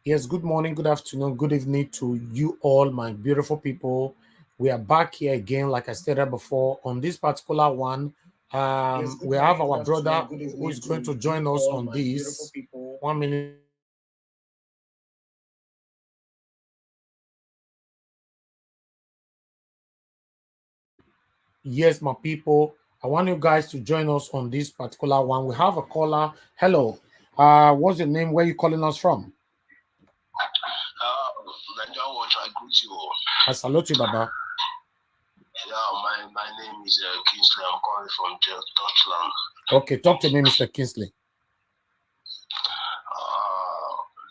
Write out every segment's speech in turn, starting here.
Yes, good morning, good afternoon, good evening to you all, my beautiful people. We are back here again, like I stated before, on this particular one. We have our brother who is going to join us on this. 1 minute. Yes, my people, I want you guys to join us on this particular one. We have a caller. Hello. What's your name? Where are you calling us from? I greet you all. I salute you, Baba. Yeah, my name is Kingsley. I'm calling from Deutschland. Okay, talk to me, Mr. Kingsley.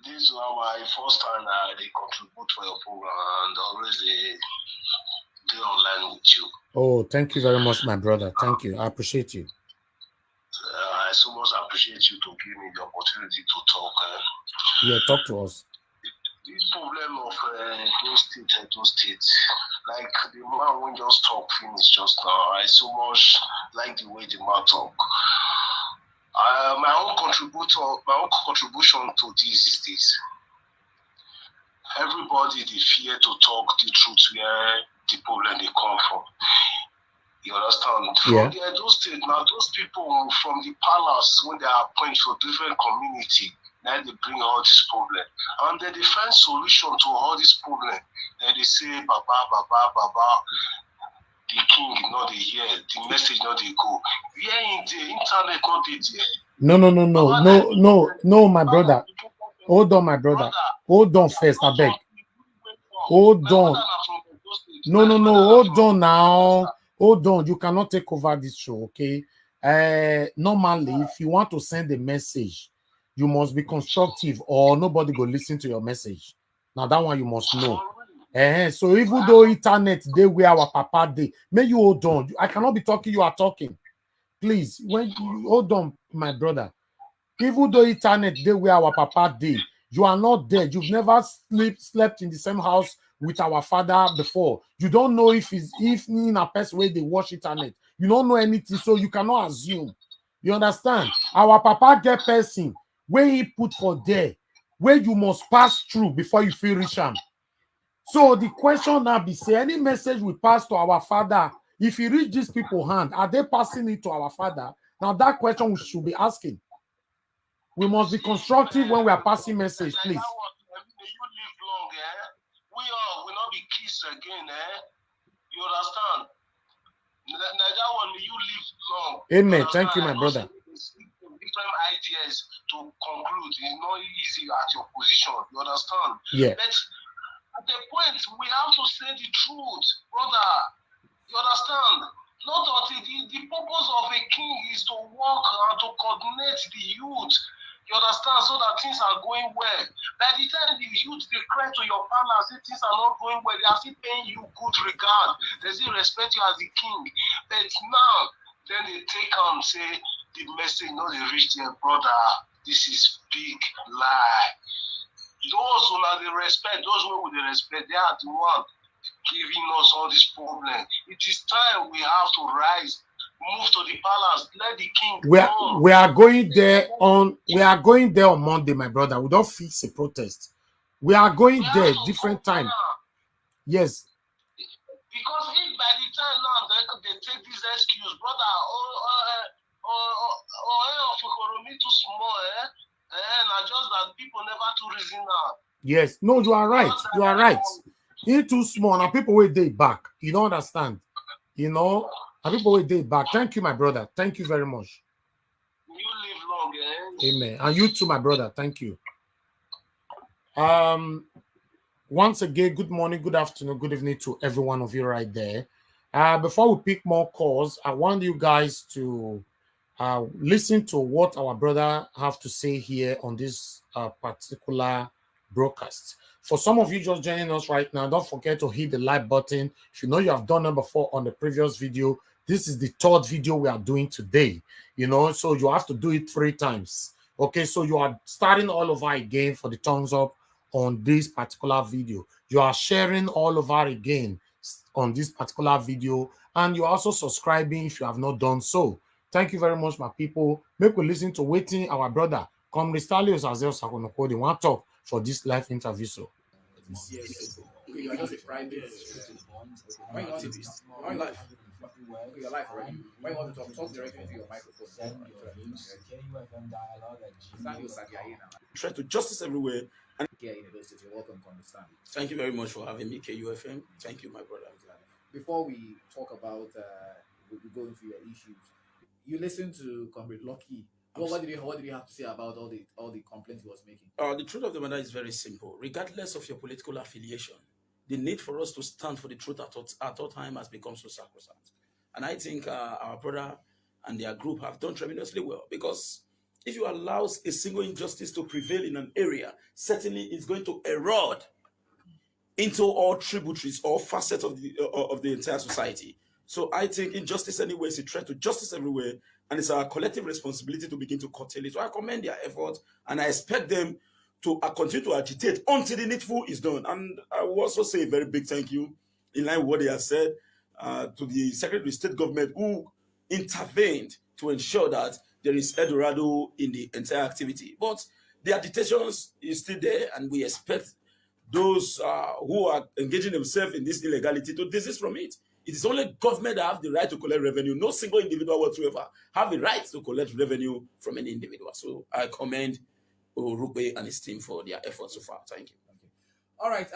This is my first time they contribute for your program and always they online with you. Oh, thank you very much, my brother. Thank you. I appreciate you. I so much appreciate you to give me the opportunity to talk. Yeah, talk to us. This problem of those states, like the man when just talk finish just now. I so much like the way the man talk. My own contribution to this is this. Everybody they fear to talk the truth where the problem they come from. You understand? Yeah. From those states, now those people from the palace when they are appointed for different community, now they bring all this problem. And then they find solution to all this problem. Then they say, Baba, Baba, Baba, the king not the hear, the message not they go. Where in the internet not they there? No, my brother. Hold on, my brother. Hold on first, I beg. Hold on. No, hold on now. Hold on. You cannot take over this show, okay? Normally, if you want to send a message, you must be constructive or nobody go listen to your message. Now, that one you must know. So even though internet, they where our papa day, may you hold on. I cannot be talking, you are talking. Please, when you hold on, my brother. Even though internet they where our papa day, you are not dead. You've never slept in the same house with our father before. You don't know if in a person where they watch internet. You don't know anything, so you cannot assume. You understand? Our papa get person where he put for there, where you must pass through before you feel rich am. So the question now be say any message we pass to our father, if you reach these people hand, are they passing it to our father? Now that question we should be asking. We must be constructive when we are passing message, please. You live long, We all will not be kissed again, You understand? That one, you live long. Amen. Thank you, my brother. Different ideas to conclude. It's not easy at your position. You understand? Yeah. But at the point, we have to say the truth, brother. You understand? Not until the purpose of a king is to work and to coordinate the youth. You understand? So that things are going well. By the time the youth they cry to your palace, say things are not going well, they are still paying you good regard. They still respect you as the king. But now, then they take and say the message not they reach their brother. This is big lie. Those who are the respect, those who they respect, they are the one giving us all this problem. It is time we have to rise. Move to the palace. Let the king come. We are going there on Monday, my brother. We don't fix a protest. We are going there different time. Yes. Because if by the time now they take this excuse, brother, Ohen Of Okhoromi too small, and just that people never too reason now. Yes. No, you are right. You are right. He's too small and people will day back. You don't understand. You know, and people will day back. Thank you, my brother. Thank you very much. You live long, Amen. And you too, my brother. Thank you. Once again, good morning, good afternoon, good evening to every one of you right there. Before we pick more calls, I want you guys to listen to what our brother have to say here on this particular broadcast. For some of you just joining us right now, don't forget to hit the like button. If you know you have done it before on the previous video, this is the third video we are doing today. You know, so you have to do it 3 times. Okay, so you are starting all over again for the thumbs up on this particular video. You are sharing all over again on this particular video, and you're also subscribing if you have not done so. Thank you very much, my people. Make we listen to waiting our brother Comrade Stalios Azel Sakonokodi one talk for this live interview. So Yes. Okay, you are just a private. Why you want to be on live? Okay, you're live already. Why you want to talk directly into your microphone? Stand your Sagiaye now. Try to justice everywhere. And You're welcome to understand. thank you very much for having me, KUFM. Thank you, my brother. Before we talk about we go into your issues, you listen to Comrade Lucky. What did you have to say about all the complaints he was making? The truth of the matter is very simple. Regardless of your political affiliation, the need for us to stand for the truth at all time has become so sacrosanct. And I think our brother and their group have done tremendously well, because if you allow a single injustice to prevail in an area, certainly it's going to erode into all tributaries or facets of the entire society. So I think injustice anywhere is a threat to justice everywhere, and it's our collective responsibility to begin to curtail it. So I commend their efforts, and I expect them to continue to agitate until the needful is done. And I will also say a very big thank you, in line with what they have said, to the Secretary of State Government who intervened to ensure that there is Eldorado in the entire activity. But the agitations is still there, and we expect those who are engaging themselves in this illegality to desist from it. It is only government that have the right to collect revenue. No single individual whatsoever have the right to collect revenue from any individual. So I commend Urugbe and his team for their efforts so far. Thank you. Okay. All right.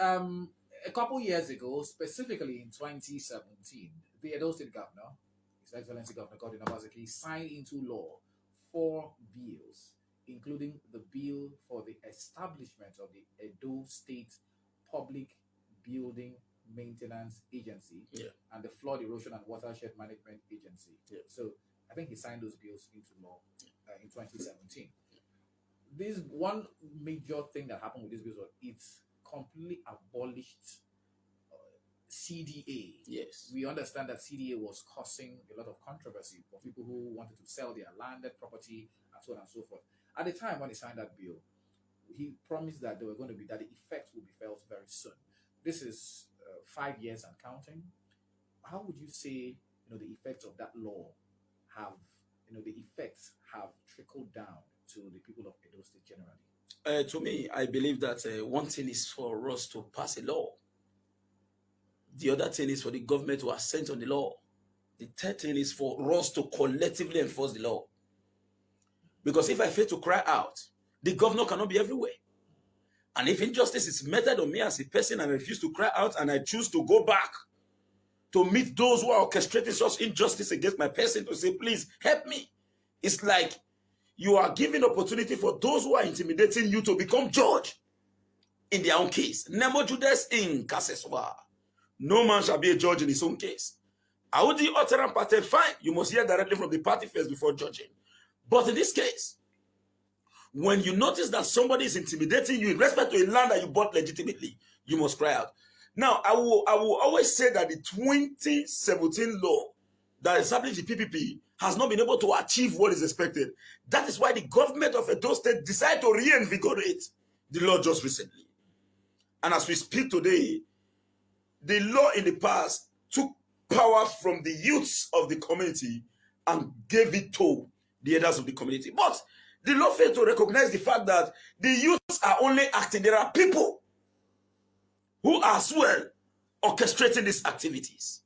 A couple years ago, specifically in 2017, the Edo State Governor, His Excellency Governor Godwin Obaseki, signed into law 4 bills, including the bill for the establishment of the Edo State Public Building Maintenance Agency and the Flood Erosion and Watershed Management Agency. So I think he signed those bills into law in 2017. This one major thing that happened with these bills was it completely abolished CDA. Yes. We understand that CDA was causing a lot of controversy for people who wanted to sell their landed property and so on and so forth. At the time when he signed that bill, he promised that the effects will be felt very soon. This is 5 years and counting. How would you say the effects of that law have trickled down to the people of Edo State generally? To me, I believe that one thing is for us to pass a law. The other thing is for the government to assent on the law. The third thing is for us to collectively enforce the law. Because if I fail to cry out, the governor cannot be everywhere. And if injustice is meted on me as a person and I refuse to cry out and I choose to go back to meet those who are orchestrating such injustice against my person to say, please help me. It's like you are giving opportunity for those who are intimidating you to become judge in their own case. Nemo Judas in Kaseswa. No man shall be a judge in his own case. Audi Otteran party, fine. You must hear directly from the party first before judging. But in this case, when you notice that somebody is intimidating you in respect to a land that you bought legitimately, you must cry out. Now, I will always say that the 2017 law that established the PPP has not been able to achieve what is expected. That is why the government of Edo State decided to reinvigorate the law just recently. And as we speak today, the law in the past took power from the youths of the community and gave it to the elders of the community. But the law failed to recognize the fact that the youths are only acting. There are people who are as well orchestrating these activities.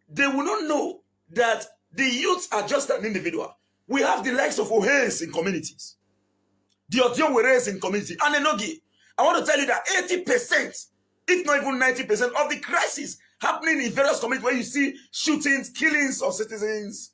They will not know that the youths are just an individual. We have the likes of Ohens in communities, the Odionweres in community, and Enogi. I want to tell you that 80%, if not even 90% of the crisis happening in various communities where you see shootings, killings of citizens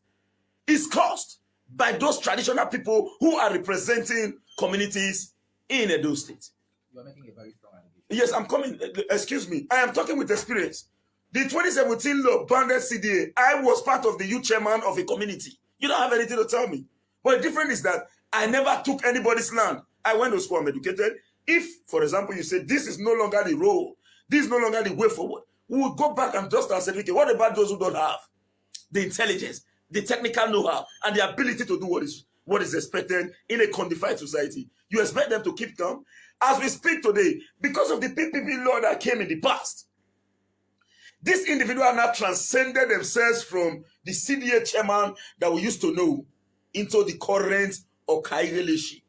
is caused by those traditional people who are representing communities in Edo State. You are making a very strong allegation. Yes, I'm coming. Excuse me. I am talking with experience. The 2017 law banned CDA. I was part of the youth chairman of a community. You don't have anything to tell me. But the difference is that I never took anybody's land. I went to school, I'm educated. If, for example, you say this is no longer the role, this is no longer the way forward, we will go back and dust our certificate. What about those who don't have the intelligence, the technical know-how, and the ability to do what is expected in a codified society? You expect them to keep calm? As we speak today, because of the PPP law that came in the past, these individuals now transcended themselves from the CDA chairman that we used to know into the current Okai relationship.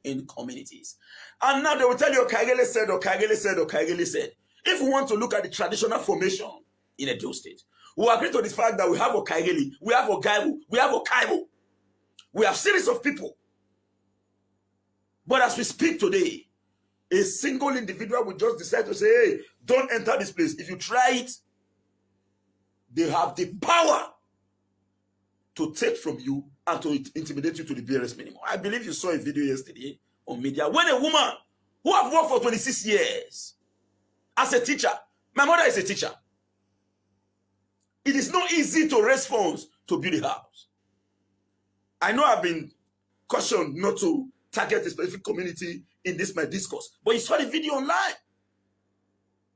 in communities. And now they will tell you, Okagele said, Okagele said, Okagele said. If we want to look at the traditional formation in Edo State, we agree to the fact that we have Okagele, we have Ogaibu, we have Okaibu. We have series of people. But as we speak today, a single individual will just decide to say, hey, don't enter this place. If you try it, they have the power to take from you and to intimidate you to the barest minimum. I believe you saw a video yesterday on media when a woman who have worked for 26 years as a teacher, my mother is a teacher. It is not easy to raise funds to build a house. I know I've been cautioned not to target a specific community in this my discourse, but you saw the video online.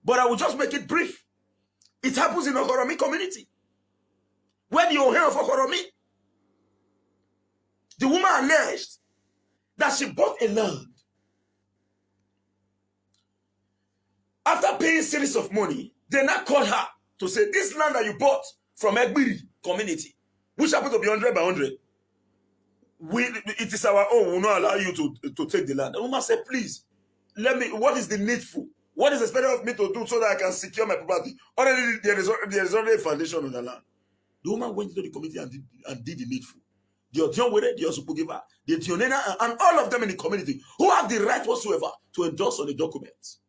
But I will just make it brief. It happens in Okhoromi community. When the Ohen Of Okhoromi, the woman alleged that she bought a land. After paying a series of money, they now called her to say, this land that you bought from Egbiri community, which happened to be 100 by 100, it is our own. We will not allow you to take the land. The woman said, please, what is the needful? What is expected of me to do so that I can secure my property? Already, there is already a foundation on the land. The woman went into the committee and did the needful. The Odionwere, the Osupugiva, the Tionena, and all of them in the community who have the right whatsoever to endorse on the documents.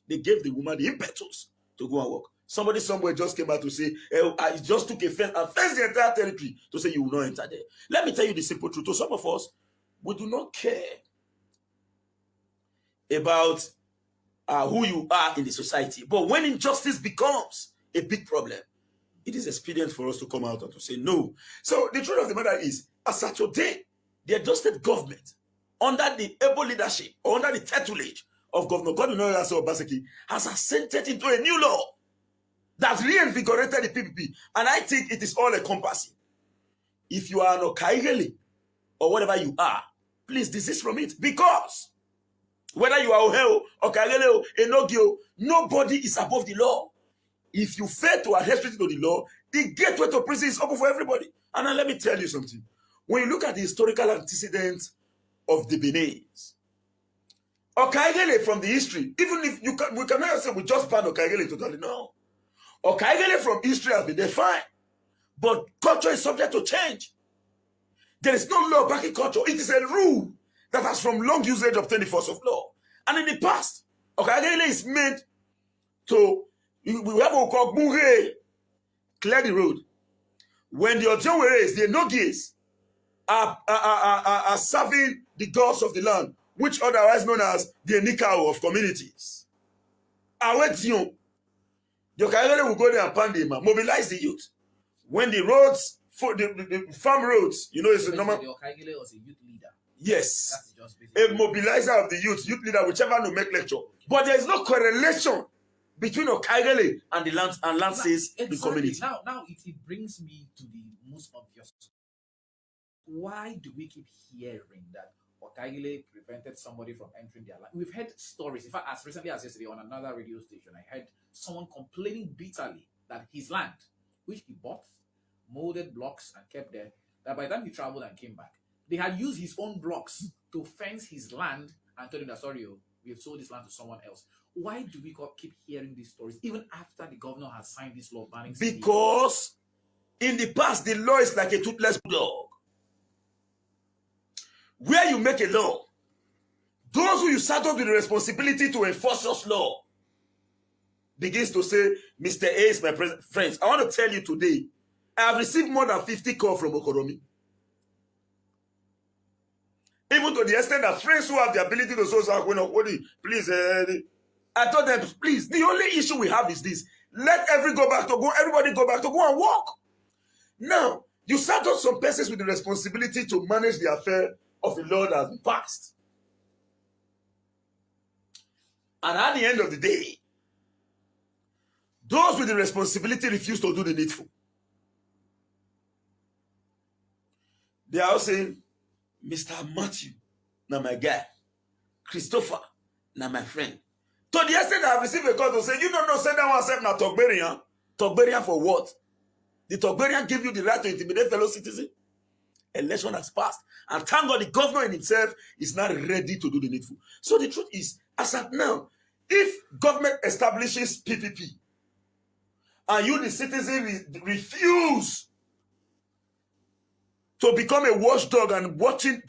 They gave the woman the impetus to go and work. Somebody somewhere just came out to say, I just took a fence and fenced the entire territory to say you will not enter there. Let me tell you the simple truth. To some of us, we do not care about who you are in the society. But when injustice becomes a big problem, it is expedient for us to come out and to say no. So the truth of the matter is, as of today, the Edo State government, under the able leadership, or under the tutelage of Governor Godwin Obaseki, has assented into a new law that reinvigorated the PPP. And I think it is all encompassing. If you are an Okaigele or whatever you are, please desist from it. Because whether you are Oheo, Okaigele, Enogio, nobody is above the law. If you fail to adhere to the law, the gateway to prison is open for everybody. And now let me tell you something. When you look at the historical antecedents of the Benays, Okaigele from the history, even if we cannot say we just ban Okaigele totally, no. Okaigele from history has been defined, but culture is subject to change. There is no law backing culture. It is a rule that has from long usage obtained the force of law. And in the past, Okaigele is made to, we have what we call Mure, clear the road. When the Ojonweres, the Enogis, are serving the gods of the land, which otherwise known as the Enikao of communities. Awetiyon, the Okaigele will go there and pound them, mobilize the youth. When the roads, the farm roads, you know, it's a normal. The Okaigele was a youth leader. Yes. That's just basically A mobilizer of the youth leader, whichever no make lecture. But there is no correlation between Okaigele and the land says exactly. the community. Now it brings me to the most obvious. Why do we keep hearing that Okaigele prevented somebody from entering their land? We've heard stories. In fact, as recently as yesterday on another radio station, I heard someone complaining bitterly that his land, which he bought, molded blocks and kept there, that by the time he traveled and came back, they had used his own blocks to fence his land and told him that, sorry, we have sold this land to someone else. Why do we keep hearing these stories, even after the governor has signed this law banning? Because in the past, the law is like a toothless dog. Where you make a law, those who you saddle with the responsibility to enforce such law begins to say, Mr. A is my friends. I want to tell you today, I have received more than 50 calls from Okhoromi. Even to the extent that friends who have the ability to say, please, I told them, please, the only issue we have is this. Let everybody go back to go and work. Now, you saddle some persons with the responsibility to manage the affair of the law that has been passed. And at the end of the day, those with the responsibility refuse to do the needful. They are all saying, Mr. Matthew, now my guy. Christopher, now my friend. To the extent I have received a call to say, you don't know, send that one self now Togberian. Togberian for what? The Togberian give you the right to intimidate fellow citizens? Election has passed. And thank God the governor in himself is not ready to do the needful. So the truth is, as at now, if government establishes PPP and you, the citizen, refuse to become a watchdog and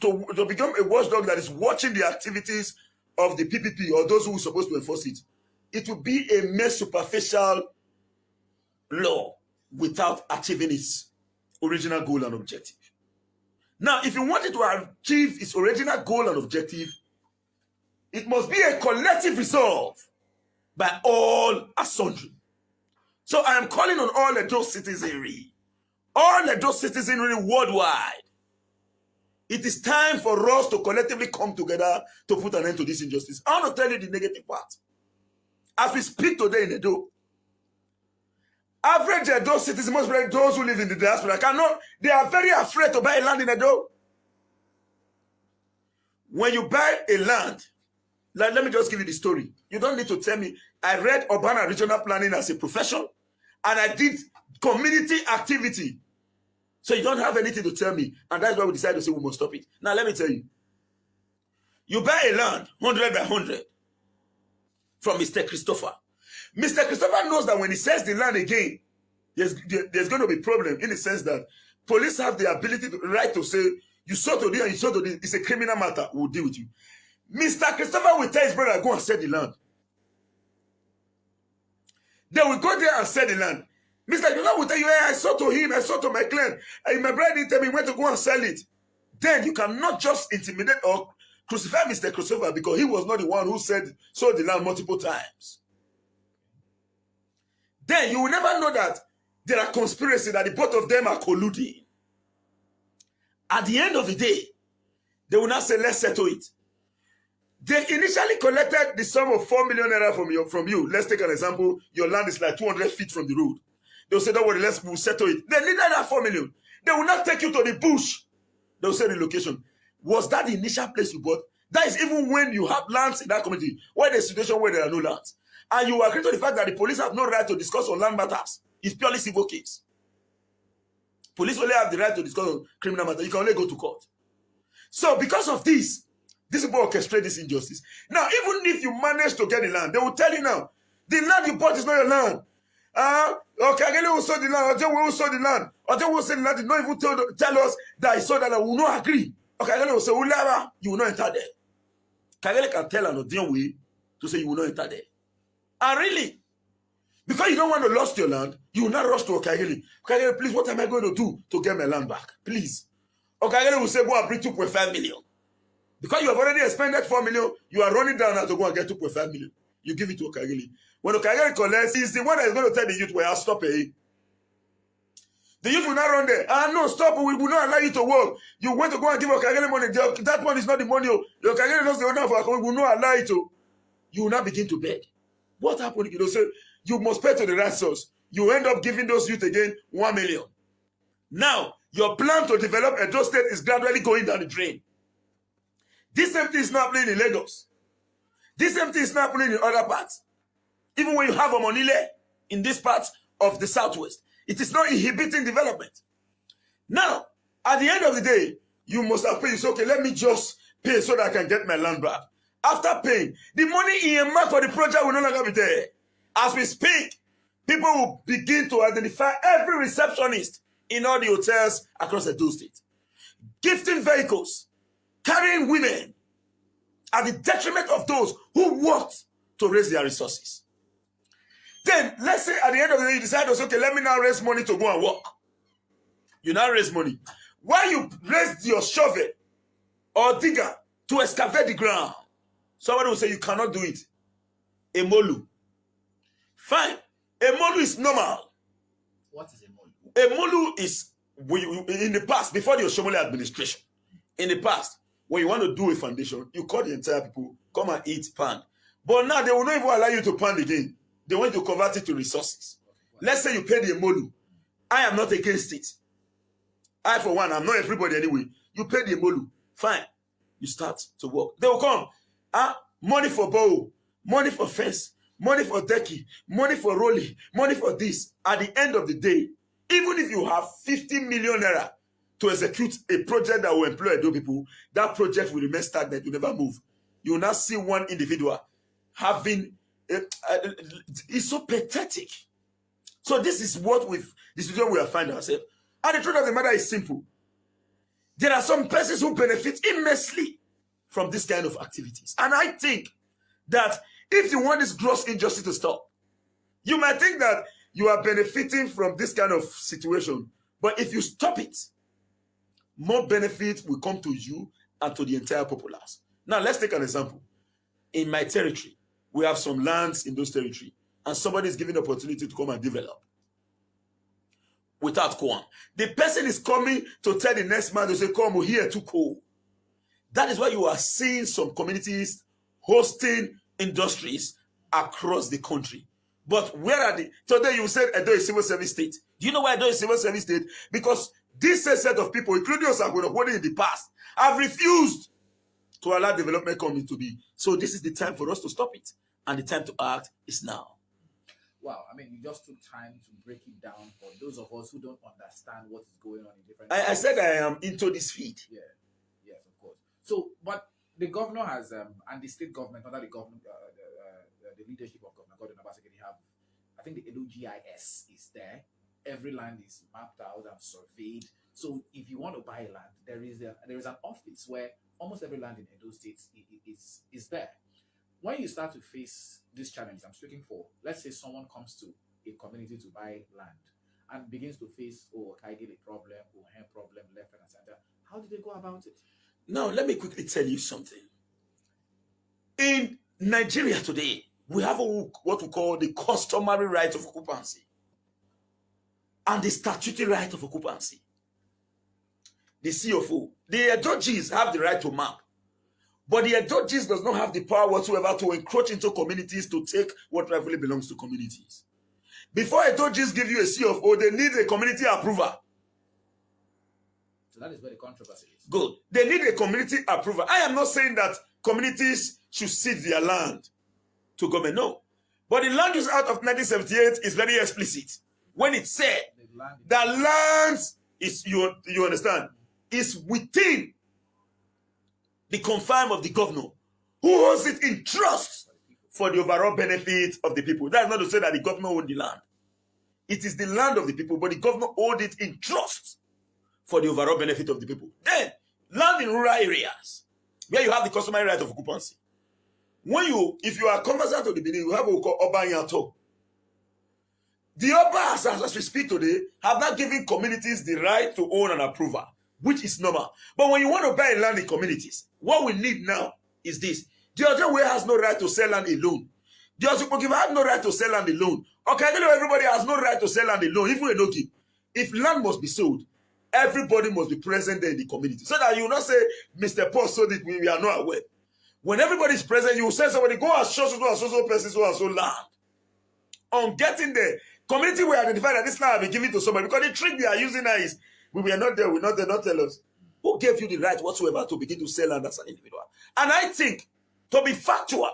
to become a watchdog that is watching the activities of the PPP or those who are supposed to enforce it, it will be a mere superficial law without achieving its original goal and objective. Now, if you want it to achieve its original goal and objective, it must be a collective resolve by all as sundry. So I am calling on all Edo citizenry worldwide. It is time for us to collectively come together to put an end to this injustice. I want to tell you the negative part. As we speak today in Edo, average Edo citizens, most of those who live in the diaspora, they are very afraid to buy land in Edo. When you buy a land, let me just give you the story. You don't need to tell me. I read urban and regional planning as a profession, and I did community activity. So you don't have anything to tell me, and that's why we decided to say we must stop it. Now let me tell you. You buy a land, 100 by 100, from Mr. Christopher. Mr. Christopher knows that when he sells the land again, there's going to be a problem in the sense that police have the ability, right to say, you sold to this and you sold to this. It's a criminal matter. We'll deal with you. Mr. Christopher will tell his brother, go and sell the land. They will go there and sell the land. Mr. Christopher will tell you, hey, I sold to him, I sold to my client. And my brother didn't tell me when to go and sell it. Then you cannot just intimidate or crucify Mr. Christopher because he was not the one who sold the land multiple times. Then you will never know that there are conspiracies, that the both of them are colluding. At the end of the day, they will not say, let's settle it. They initially collected the sum of 4 million naira from you. Let's take an example. Your land is like 200 feet from the road. They'll say, don't worry, we'll settle it. They needed that 4 million. They will not take you to the bush. They'll say the location. Was that the initial place you bought? That is even when you have lands in that community, where there's a situation where there are no lands. And you agree to the fact that the police have no right to discuss on land matters. It's purely civil case. Police only have the right to discuss on criminal matters. You can only go to court. So because of this people orchestrate this injustice. Now, even if you manage to get the land, they will tell you now, the land you bought is not your land. Okay, again, who sold the land, or who sold the land, or who sold the land did not even tell us that he sold that land. We will not agree. Okay, again, will say, you will not enter there. Kagele can tell an audience way to say you will not enter there. And really, because you don't want to lose your land, you will not rush to Okagele. Okagele, please, what am I going to do to get my land back? Please. Okagele will say, go and bring 2.5 million. Because you have already expended 4 million, you are running down now to go and get 2.5 million. You give it to Okagele. When Okagele collects, he's the one that is going to tell the youth, well, I'll stop paying. The youth will not run there. No, stop, we will not allow you to work. You want to go and give Okagele money. That one is not the money. The Okagele knows the owner of our company. We will not allow you to. You will not begin to beg. What happened? You know, so you must pay to the right source. You end up giving those youth again 1 million. Now, your plan to develop Edo State is gradually going down the drain. This same thing is not happening in Lagos. This same thing is not happening in other parts. Even when you have a Omonile in this part of the Southwest, it is not inhibiting development. Now, at the end of the day, you must have paid. So, okay, let me just pay so that I can get my land back. After paying, the money earmarked for the project will no longer be there. As we speak, people will begin to identify every receptionist in all the hotels across the state, gifting vehicles, carrying women at the detriment of those who worked to raise their resources. Then, let's say at the end of the day, you decide, okay, let me now raise money to go and work. You now raise money. While you raise your shovel or digger to excavate the ground, somebody will say you cannot do it. Emolu. Fine. Emolu is normal. What is Emolu? Emolu is, in the past, before the Oshomole administration, in the past, when you want to do a foundation, you call the entire people, come and eat pan. But now they will not even allow you to pan again. They want you to convert it to resources. Let's say you pay the Emolu. I am not against it. I, for one, I'm not everybody anyway. You pay the Emolu. Fine. You start to work. They will come. Money for bow, money for fence, money for decking, money for rolling, money for this. At the end of the day, even if you have 50 million naira to execute a project that will employ those people, that project will remain stagnant, will never move. You will not see one individual having, it's so pathetic. So this is what with the situation we are finding ourselves. And the truth of the matter is simple. There are some persons who benefit immensely from this kind of activities. And I think that if you want this gross injustice to stop, you might think that you are benefiting from this kind of situation. But if you stop it, more benefit will come to you and to the entire populace. Now, let's take an example. In my territory, we have some lands in those territories, and somebody is given the opportunity to come and develop without quorum. The person is coming to tell the next man to say, come here to co. That is why you are seeing some communities hosting industries across the country. But where are the... Today you said Edo is civil service state. Do you know why Edo is civil service state? Because this set of people, including us, in the past, have refused to allow development coming to be. So this is the time for us to stop it. And the time to act is now. Wow, I mean, you just took time to break it down for those of us who don't understand what is going on in different... I said I am into this feed. Yeah, yes, of course. So, but the governor has, and the state government, under the government, the leadership of Governor Gordon Obaseki, they have, I think the AUG is there. Every land is mapped out and surveyed. So if you want to buy land, there is an office where almost every land in Edo State is there. When you start to face this challenge, I'm speaking for, let's say someone comes to a community to buy land and begins to face, Kaigele problem, Ohen problem, left and center. How do they go about it? Now, let me quickly tell you something. In Nigeria today, we have what we call the customary right of occupancy and the statutory right of occupancy. The CFO, the judges have the right to map, but the judges does not have the power whatsoever to encroach into communities to take what rightfully belongs to communities. Before a judges give you a CFO, they need a community approval. So that is where the controversy is. Good. They need a community approval. I am not saying that communities should cede their land to government, no. But the Land Use Act of 1978 is very explicit when it said that lands is, you understand, is within the confine of the governor, who holds it in trust for the overall benefit of the people. That is not to say that the governor owns the land. It is the land of the people, but the governor holds it in trust for the overall benefit of the people. Then, land in rural areas, where you have the customary right of occupancy. If you are conversant to the beginning, you have what we call Oba Yato. The Obas, as we speak today, have not given communities the right to own and approval, which is normal. But when you want to buy land in communities, what we need now is this. The other way has no right to sell land alone. The Ozupokiva have no right to sell land alone. Okay, everybody has no right to sell land alone, even a no-give. If land must be sold, everybody must be present there in the community. So that you will not say, Mr. Paul sold it, we are not aware. When everybody is present, you will say somebody, go and show so persons who are so land. On getting there, community will identify that this land will be given to somebody, because the trick they are using now is, we were not there, not tell us. Who gave you the right whatsoever to begin to sell land as an individual? And I think, to be factual,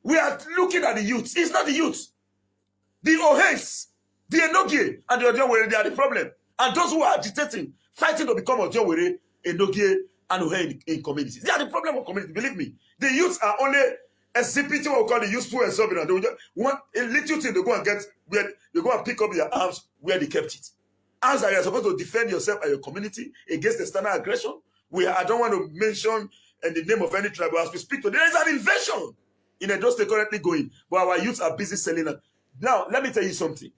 we are looking at the youth. It's not the youth. The Ohens, the Enogie, and the Odiowere, they are the problem. And those who are agitating, fighting to become Odiowere, Enogie, and Ohen in communities. They are the problem of community. Believe me. The youths are only exhibiting what we call the useful and something. They want a little thing to go and get, where they go and pick up their arms where they kept it. As you are supposed to defend yourself and your community against external aggression, I don't want to mention the name of any tribe, but as we speak to, there is an invasion in Edo State currently going, but our youths are busy selling it. Now, let me tell you something.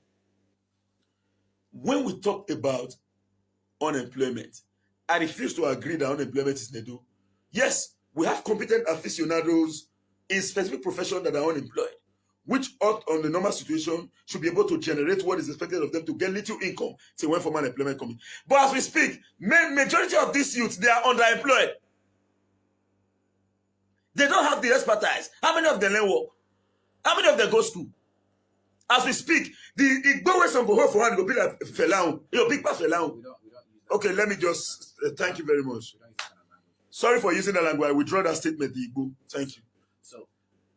When we talk about unemployment, I refuse to agree that unemployment is Edo. Yes, we have competent aficionados in specific professions that are unemployed, which ought, on the normal situation, should be able to generate what is expected of them to get little income till when formal employment comes. But as we speak, majority of these youths, they are underemployed. They don't have the expertise. How many of them learn work? How many of them go to school? As we speak, the go away some go home for hand, go be like Felau. You're big pass Felau. Okay, let me just thank you very much. Sorry for using that language. I withdraw that statement. Thank you. So,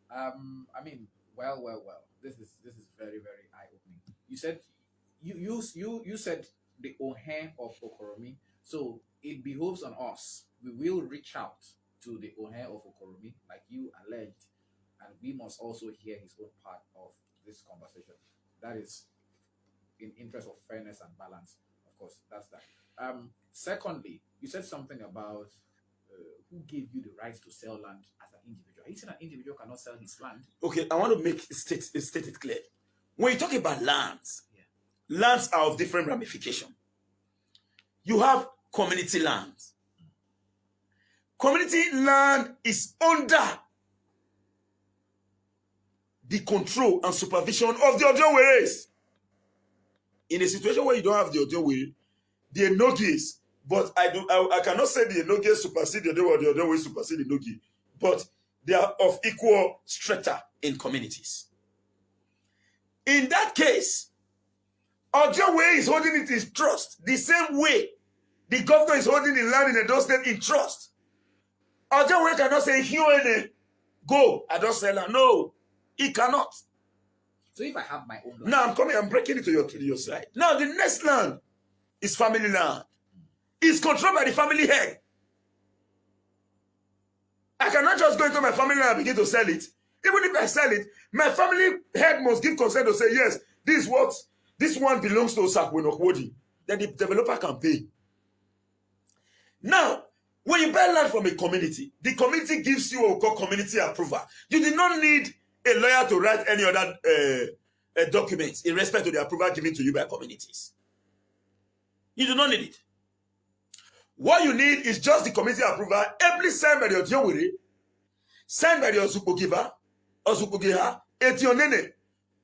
I mean, well. This is very, very eye-opening. You said you said the Ohen of Okhoromi. So it behoves on us. We will reach out to the Ohen of Okhoromi, like you alleged, and we must also hear his own part of this conversation. That is in interest of fairness and balance. Of course, that's that. Secondly, you said something about who gave you the right to sell land as an individual. Are you saying an individual cannot sell his land? Okay, I want to state it clear. When you talk about lands, Yeah. lands are of different ramification. You have community lands. Community land is under the control and supervision of the Ojoweres. In a situation where you don't have the Ojowere, the Enogis, but I cannot say the Enogis supersede the Ojowe or the Ojowe supersede the Enogi, but they are of equal strata in communities. In that case, Ojowe is holding it in trust the same way the governor is holding the land in Edo State in trust. Ojowe cannot say, "Hione, go, I don't sell land." No, he cannot. So if I have my own land, Now I'm breaking it to your side. Now the next land is family land. It's controlled by the family head. I cannot just go into my family land and begin to sell it. Even if I sell it, my family head must give consent to say, yes, this one belongs to Osakwenokwodi. Then the developer can pay. Now, when you buy land from a community, the community gives you what we call community approval. You do not need a lawyer to write any other documents in respect to the approval given to you by communities. You do not need it. What you need is just the community approval, ably signed by the Ojowere, signed by the Ozukogiva, Ozukogiha, Etionene,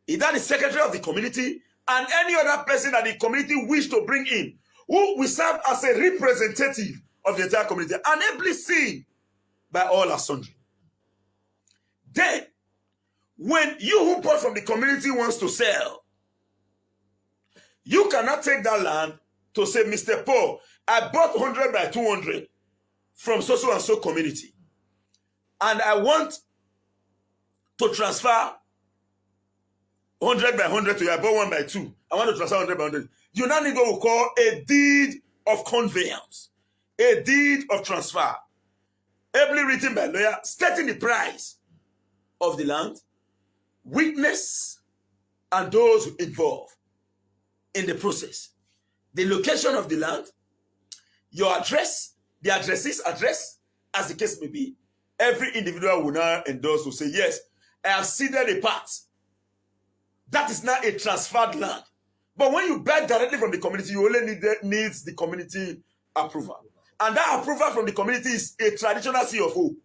either the secretary of the community and any other person that the community wish to bring in, who will serve as a representative of the entire community and ably seen by all as sundry. Then, when you who bought from the community wants to sell, you cannot take that land to say, Mr. Paul, I bought 100 by 200 from so and so community, and I want to transfer 100 by 100 to you. I bought 1 by 2. I want to transfer 100 by 100. You now need what we call a deed of conveyance, a deed of transfer, ably written by a lawyer, stating the price of the land, witness, and those involved in the process, the location of the land, your address, the address's address, as the case may be. Every individual will now endorse to say, yes, I have ceded a part. That is now a transferred land. But when you buy directly from the community, you only needs the community approval. And that approval from the community is a traditional CFO. Okay.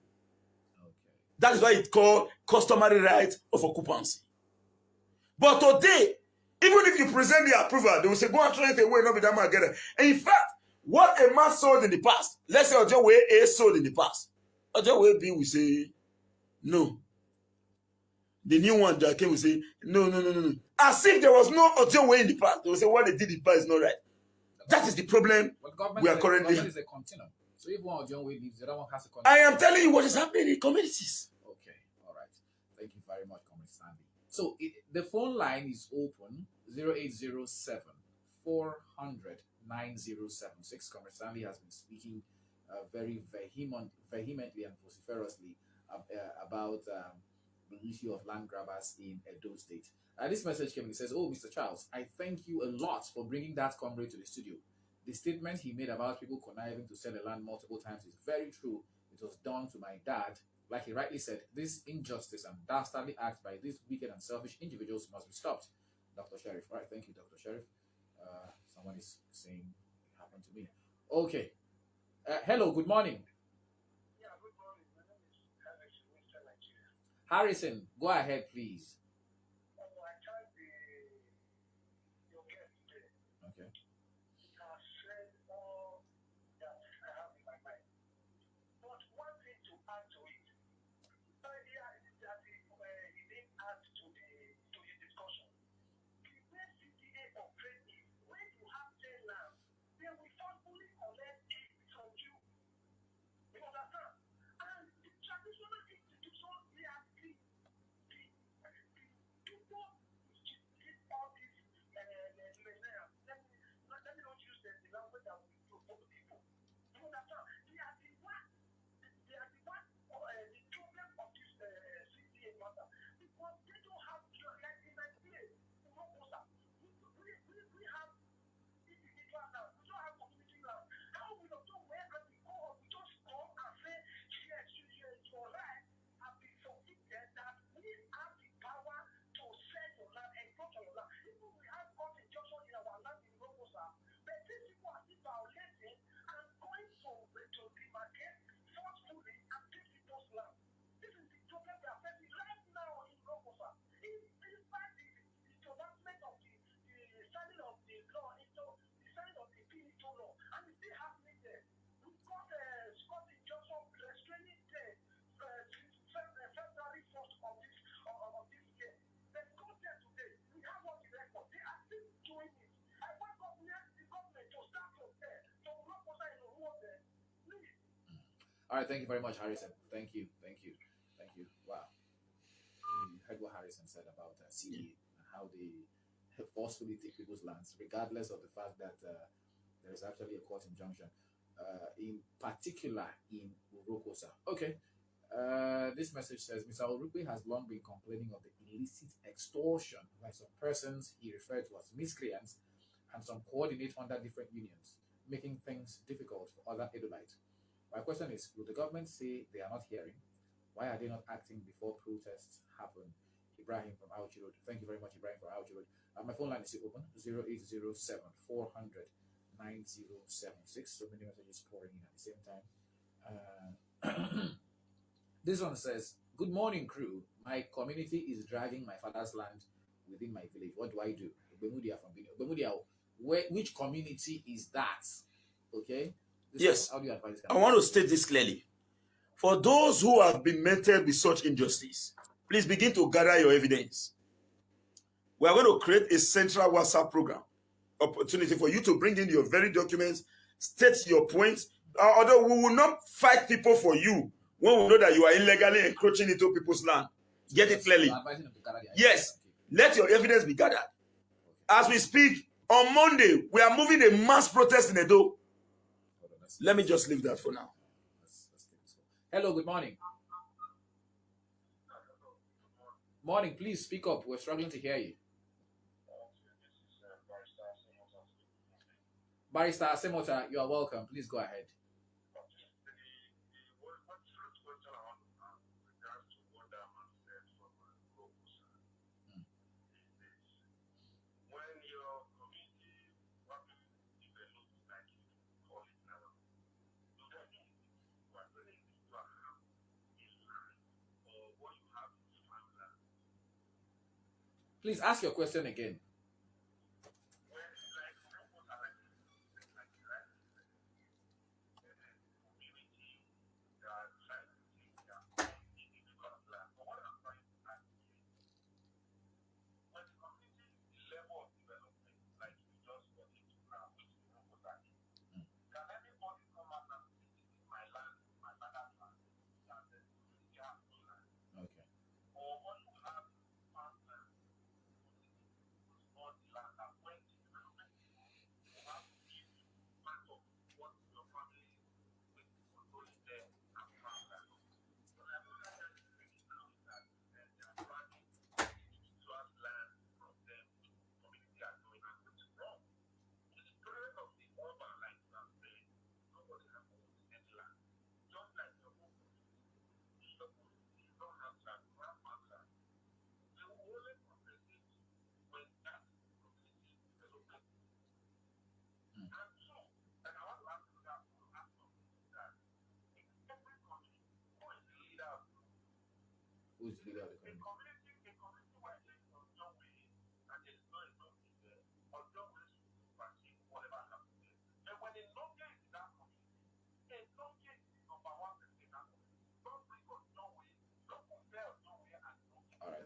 That is why it's called customary right of occupancy. But today, even if you present the approval, they will say, go and throw it away, not be that man again. And in fact, what a man sold in the past, let's say Ojowe A sold in the past, Ojowe B will say, no. The new one that came will say, no. As if there was no Ojowe in the past. They will say, what they did in the past is not right. That is the problem we are currently. Government is a continuum. So if one Ojowe leaves, the other one has a continuum. I am telling you what is happening in communities. Okay, all right. Thank you very much, Comrade Stanley. So the phone line is open, 0807 400 9076. Comrade Stanley has been speaking very vehemently and vociferously about the issue of land grabbers in Edo State. This message came and it says, oh, Mr. Charles, I thank you a lot for bringing that comrade to the studio. The statement he made about people conniving to sell the land multiple times is very true. It was done to my dad. Like he rightly said, this injustice and dastardly acts by these wicked and selfish individuals must be stopped. Dr. Sheriff. All right, thank you, Dr. Sheriff. Someone is saying it happened to me. Okay. Hello, good morning. Yeah, good morning. My name is Harrison, Mr. Nigeria. Harrison, go ahead, please. I tried your guest today. Okay. He has said all that I have in my mind. But one thing to add to it, he didn't add to the discussion. The way CTA operates is when you have 10 land, they will forcefully collect it from you. You understand? And the traditional institution, they are the people give all these let me not use the language that we do. All right, thank you very much, Harrison. Thank you. Wow. You heard what Harrison said about CA and how they forcefully take people's lands, regardless of the fact that there is actually a court injunction, in particular in Urokosa. Okay. This message says Mr. Orupe has long been complaining of the illicit extortion by some persons he referred to as miscreants, and some coordinate under different unions, making things difficult for other Edomites. My question is, will the government say they are not hearing? Why are they not acting before protests happen? Ibrahim from AUG Road. Thank you very much, Ibrahim from AUG Road. My phone line is still open, 0807 400 9076. So many messages pouring in at the same time. This one says, good morning, crew. My community is dragging my father's land within my village. What do I do? Obemudia from Benin. Obemudia, which community is that? Okay? Yes. How do you advise? I want to state this clearly. For those who have been meted with such injustice, please begin to gather your evidence. We are going to create a central WhatsApp program, opportunity for you to bring in your very documents, state your points. Although we will not fight people for you when we know that you are illegally encroaching into people's land. Get it clearly. Yes. Let your evidence be gathered. As we speak, on Monday, we are moving a mass protest in Edo. Let me just leave that for now. Hello, good morning. Morning, please speak up. We're struggling to hear you. Barrister Semota, you are welcome. Please go ahead. Please ask your question again. Who's the leader of the community? All right.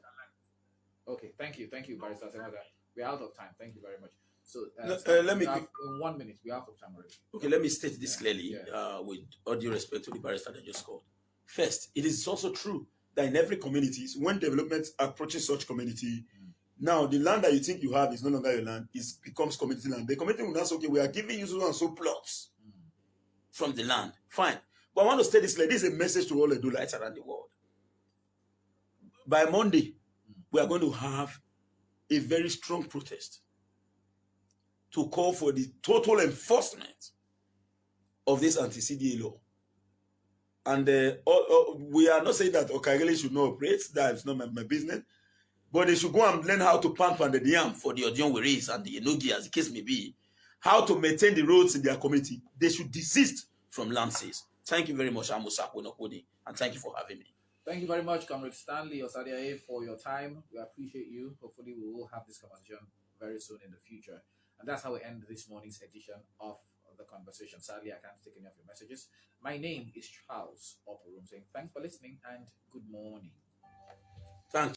Okay, thank you, Barrister Semota. We're out of time. Thank you very much. So, let me in 1 minute. We're out of time already. Okay, let me state this clearly, with all due respect to the barrister that just called. First, it is also true that in every community, when development approaches such community, now the land that you think you have is no longer your land, it becomes community land. The community will not say, okay, we are giving you so and so plots from the land. Fine. But I want to state this clearly. This is a message to all the Edomites around the world. By Monday, we are going to have a very strong protest to call for the total enforcement of this anti-CDA law. And we are not saying that Okagele should not operate. That's not my business. But they should go and learn how to pump under the yam for the Odion Weris and the Enogi, as the case may be, how to maintain the roads in their community. They should desist from land sales. Thank you very much, Amusa Wenokodi, and thank you for having me. Thank you very much, Comrade Stanley Osadiaye, for your time. We appreciate you. Hopefully, we will have this conversation very soon in the future. And that's how we end this morning's edition of the conversation. Sadly, I can't take any of your messages. My name is Charles Okhoromi, saying thanks for listening and good morning. Thank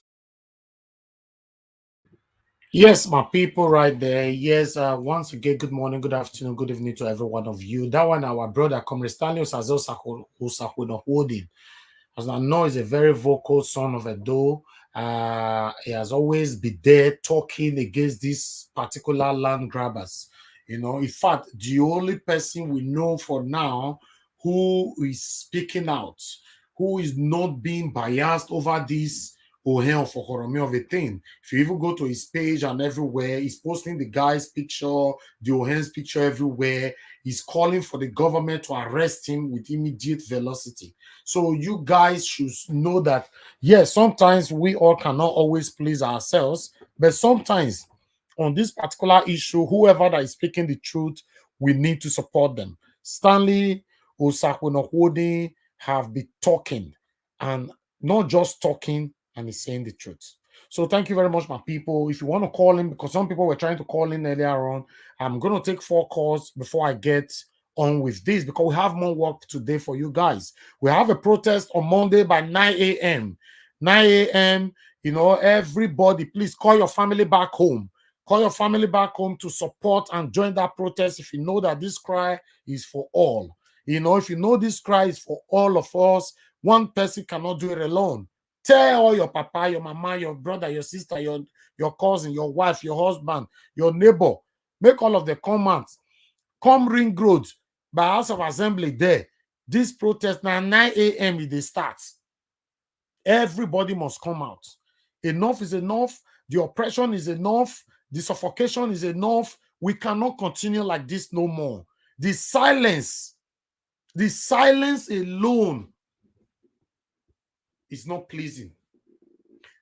Yes, my people right there. Yes, once again, good morning, good afternoon, good evening to every one of you. That one, our brother, Comrade Stanley, as I know, is a very vocal son of Edo. He has always been there talking against these particular land grabbers. You know, in fact, the only person we know for now who is speaking out, who is not being biased over this Ohen Of Okhoromi of a thing. If you even go to his page and everywhere, he's posting the guy's picture, the Ohen's picture everywhere. He's calling for the government to arrest him with immediate velocity. So you guys should know that, yes, sometimes we all cannot always please ourselves, but sometimes on this particular issue, whoever that is speaking the truth, we need to support them. Stanley Osakwenokwodi have been talking, and not just talking, and he's saying the truth. So thank you very much, my people. If you want to call in, because some people were trying to call in earlier on, I'm going to take 4 calls before I get on with this, because we have more work today for you guys. We have a protest on Monday by 9 a.m. 9 a.m. You know, everybody, please call your family back home. Call your family back home to support and join that protest if you know that this cry is for all. You know, if you know this cry is for all of us, one person cannot do it alone. Tell all your papa, your mama, your brother, your sister, your cousin, your wife, your husband, your neighbor. Make all of them come out. Come Ring Road by House of Assembly there. This protest now 9 a.m. they start. Everybody must come out. Enough is enough. The oppression is enough. The suffocation is enough. We cannot continue like this no more. The silence alone is not pleasing.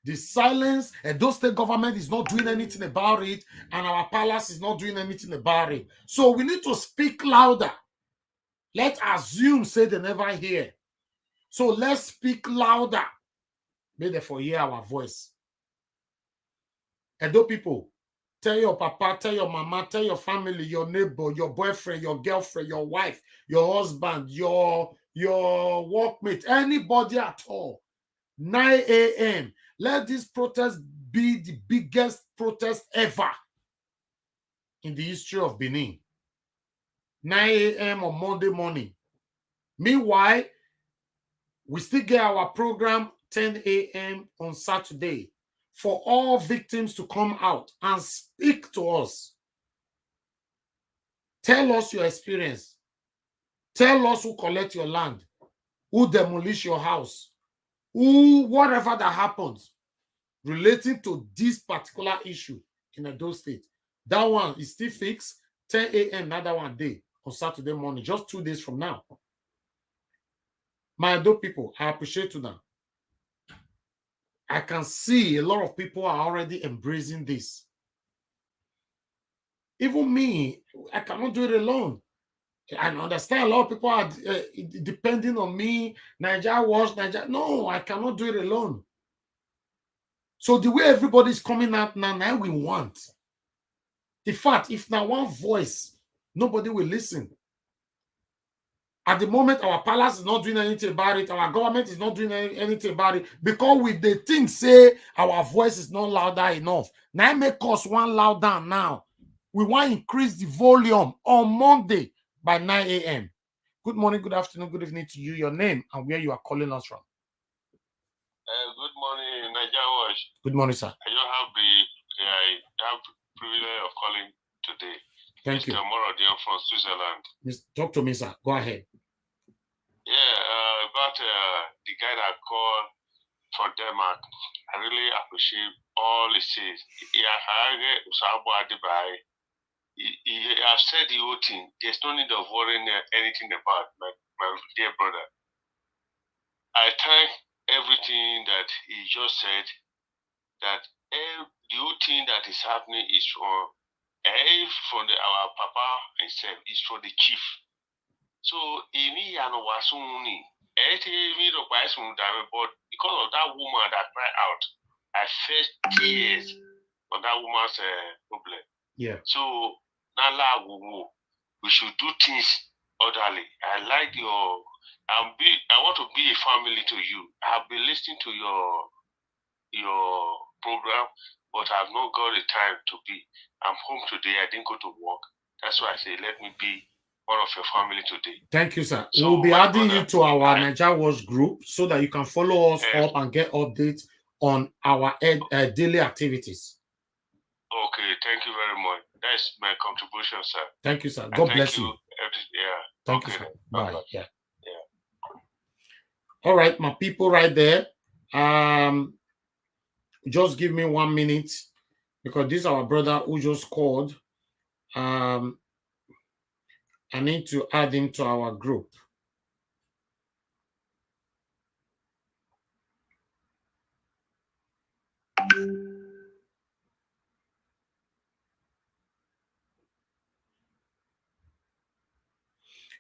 The silence, and those state government is not doing anything about it, and our palace is not doing anything about it. So we need to speak louder. Let's assume, say they never hear. So let's speak louder. May therefore hear our voice. Edo people, tell your papa, tell your mama, tell your family, your neighbor, your boyfriend, your girlfriend, your wife, your husband, your workmate, anybody at all. 9 a.m. Let this protest be the biggest protest ever in the history of Benin. 9 a.m. on Monday morning. Meanwhile, we still get our program 10 a.m. on Saturday for all victims to come out and speak to us. Tell us your experience. Tell us who collect your land, who demolish your house, who whatever that happens relating to this particular issue in Edo State. That one is still fixed. 10 a.m. another one day on Saturday morning, just 2 days from now. My Edo people, I appreciate you now. I can see a lot of people are already embracing this. Even me, I cannot do it alone. I understand a lot of people are depending on me. Nigeria watch, Nigeria. No, I cannot do it alone. So the way everybody is coming out now we want. In fact, if now one voice, nobody will listen. At the moment, our palace is not doing anything about it. Our government is not doing anything about it because with the thing say our voice is not louder enough. Now make us one louder now. We want to increase the volume on Monday by 9 a.m. Good morning, good afternoon, good evening to you. Your name and where you are calling us from. Good morning, Nigeria Watch. Good morning, sir. I just have the privilege of calling today. Thank you. Mr. Morodion from Switzerland. Talk to me, sir. Go ahead. Yeah, about the guy that called from Denmark. I really appreciate all he says. He has said the whole thing. There's no need of worrying anything about my dear brother. I thank everything that he just said, that the whole thing that is happening is from our papa himself, is from the chief. So Emi Yanowasuni, but because of that woman that cried out, I felt tears on that woman's problem. Yeah. So We should do things orderly. I like your. I want to be a family to you. I've been listening to your program, but I've not got the time to be. I'm home today. I didn't go to work. That's why I say let me be one of your family today. Thank you, sir. So, we'll be my adding brother, you to our Nigeria Watch group so that you can follow us Yes. up and get updates on our daily activities. Okay, thank you very much. That's my contribution, sir. Thank you, sir. And God thank bless you. Yeah. Thank Okay. you, sir. Bye. Bye-bye. Yeah. Yeah. All right, my people right there. Just give me 1 minute because this is our brother who just called. I need to add him to our group.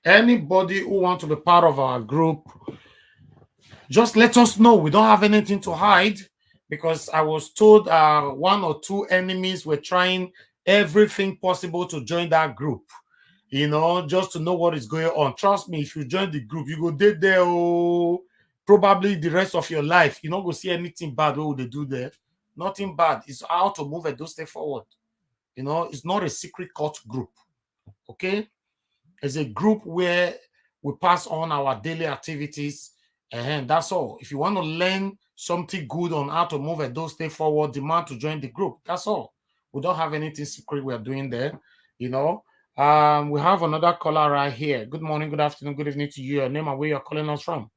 Anybody who wants to be part of our group, just let us know. We don't have anything to hide because I was told 1 or 2 enemies were trying everything possible to join that group, you know, just to know what is going on. Trust me, if you join the group, you go dead there probably the rest of your life. You're not going to see anything bad what they do there. Nothing bad. It's how to move and don't stay forward. You know, it's not a secret cult group. Okay? It's a group where we pass on our daily activities, and that's all. If you want to learn something good on how to move and don't stay forward, demand to join the group. That's all. We don't have anything secret we are doing there. You know, we have another caller right here. Good morning, good afternoon, good evening to you. Your name and where you're calling us from.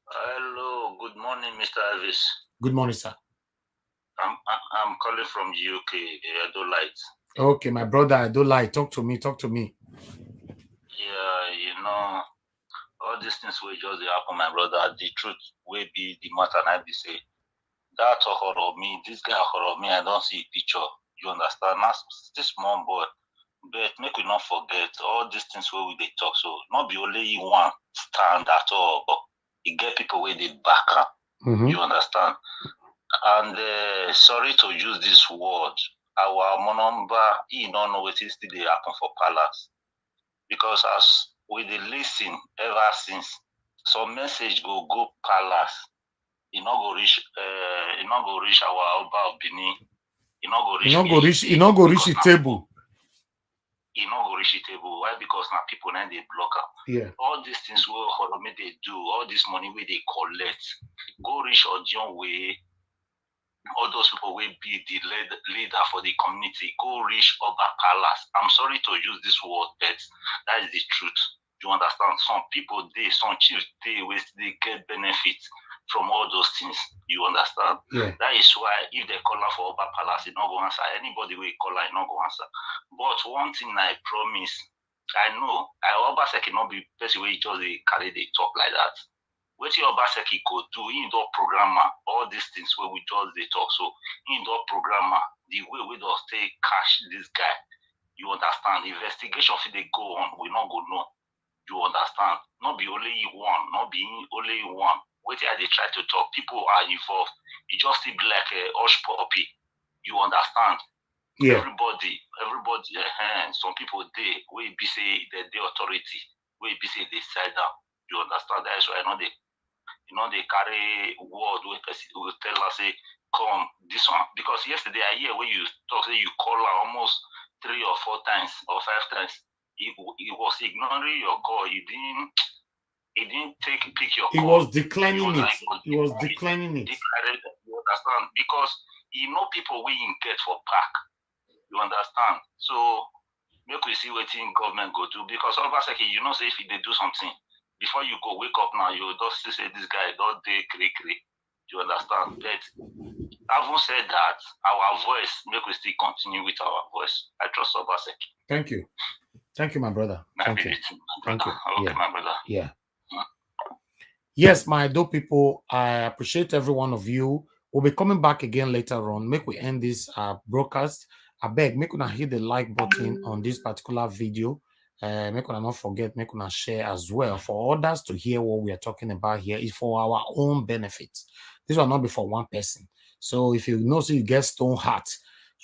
Hello, good morning, Mr. Elvis. Good morning, sir. I'm calling from the UK, Adolite. Okay, my brother, I don't lie. Talk to me. Yeah, you know, all these things will just happen, my brother. The truth will be the matter, and I be say that Okhoromi, this guy Okhoromi, I don't see a picture. You understand? That's this small boy. But make we not forget all these things where we they talk. So not be only one stand at all, but you get people where they back up. You understand? And sorry to use this word. Our monumber, he don't know what is still they happen for palace. Because as we dey listen ever since, some message go palace. It not go reach our Oba of Benin. It not go reach the table. It not go reach the table. Why? Because now people now they block up. Yeah. All these things where Okhoromi they do, all this money where they collect, go reach Ojon way. All those people will be the leader for the community, go reach Oba Palace. I'm sorry to use this word, but that is the truth. You understand? Some people, some chiefs, they get benefits from all those things. You understand? Yeah. That is why if they call out for Oba Palace, it not go answer. Anybody will call out, it not go answer. But one thing I promise, I know, Oba cannot be person where just carry the talk like that. What your Obaseki go do, indoor programmer, all these things where we just they talk. So indoor programmer, the way we just take cash this guy, you understand? Investigation if they go on, we not go no. You understand? Not be only one, not be only one. What they try to talk, people are involved. It just seems like a hush puppy. You understand? Yeah. Everybody, some people they will be say the authority, will be say they side down. You understand? That's why they carry word where person will tell us say come this one. Because yesterday I hear when you talk say you call almost 3 or 4 times or 5 times. He was ignoring your call. He didn't pick your call. He was declining it. You understand? Because you know people we get for park. You understand? So make we see what government go do. Because all of us you know say if they do something, before you go wake up now, you just say this guy don't day cray. You understand? But having said that, our voice make we still continue with our voice. I trust Obaseki. Thank you. Thank you, my brother. Thank you. Okay, yeah. My brother. Yeah. Yes, my dope people, I appreciate every one of you. We'll be coming back again later on. Make we end this broadcast. I beg, make una hit the like button on this particular video. Make una not forget, make una share as well for others to hear what we are talking about here. Is for our own benefit. This will not be for one person. So if you know, so you get stone heart,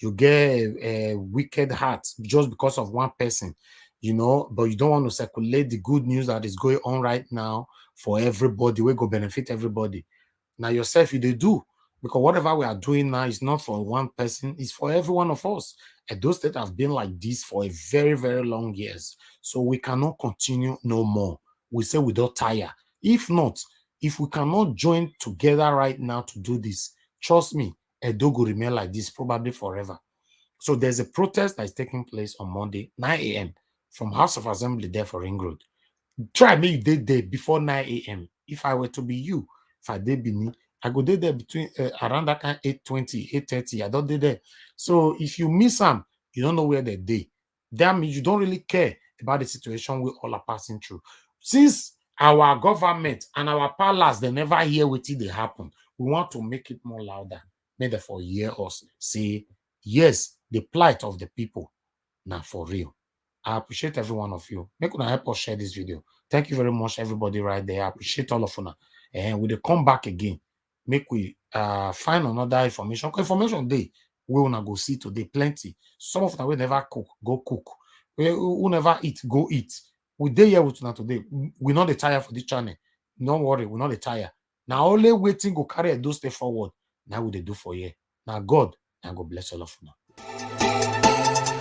you get a wicked heart just because of one person, you know, but you don't want to circulate the good news that is going on right now for everybody. We go benefit everybody. Now yourself, you they do. Because whatever we are doing now is not for one person, it's for every one of us. And those that have been like this for a very, very long years. So we cannot continue no more. We say we don't tire. If not, if we cannot join together right now to do this, trust me, Edo will remain like this probably forever. So there's a protest that is taking place on Monday, 9 a.m. from House of Assembly there for Ring Road. Try me you did there before 9 a.m. If I were to be you, if I did be me, I go there between around that kind 8:20, 8:30. I don't do there. So if you miss them, you don't know where they're there. That means you don't really care about the situation we all are passing through. Since our government and our palace, they never hear what they happen, we want to make it more louder. May therefore hear us say, yes, the plight of the people now for real. I appreciate every one of you. Make una help us share this video. Thank you very much, everybody right there. I appreciate all of you. And we will come back again. Make we find another information. Information day we wanna go see today. Plenty. Some of them will never cook, go cook. We never eat, go eat. We day here with now today. We not the tire for this channel. Don't worry, we're not the tire. Now only waiting go carry those step forward. Now we they do for you. Now God and God bless all of you.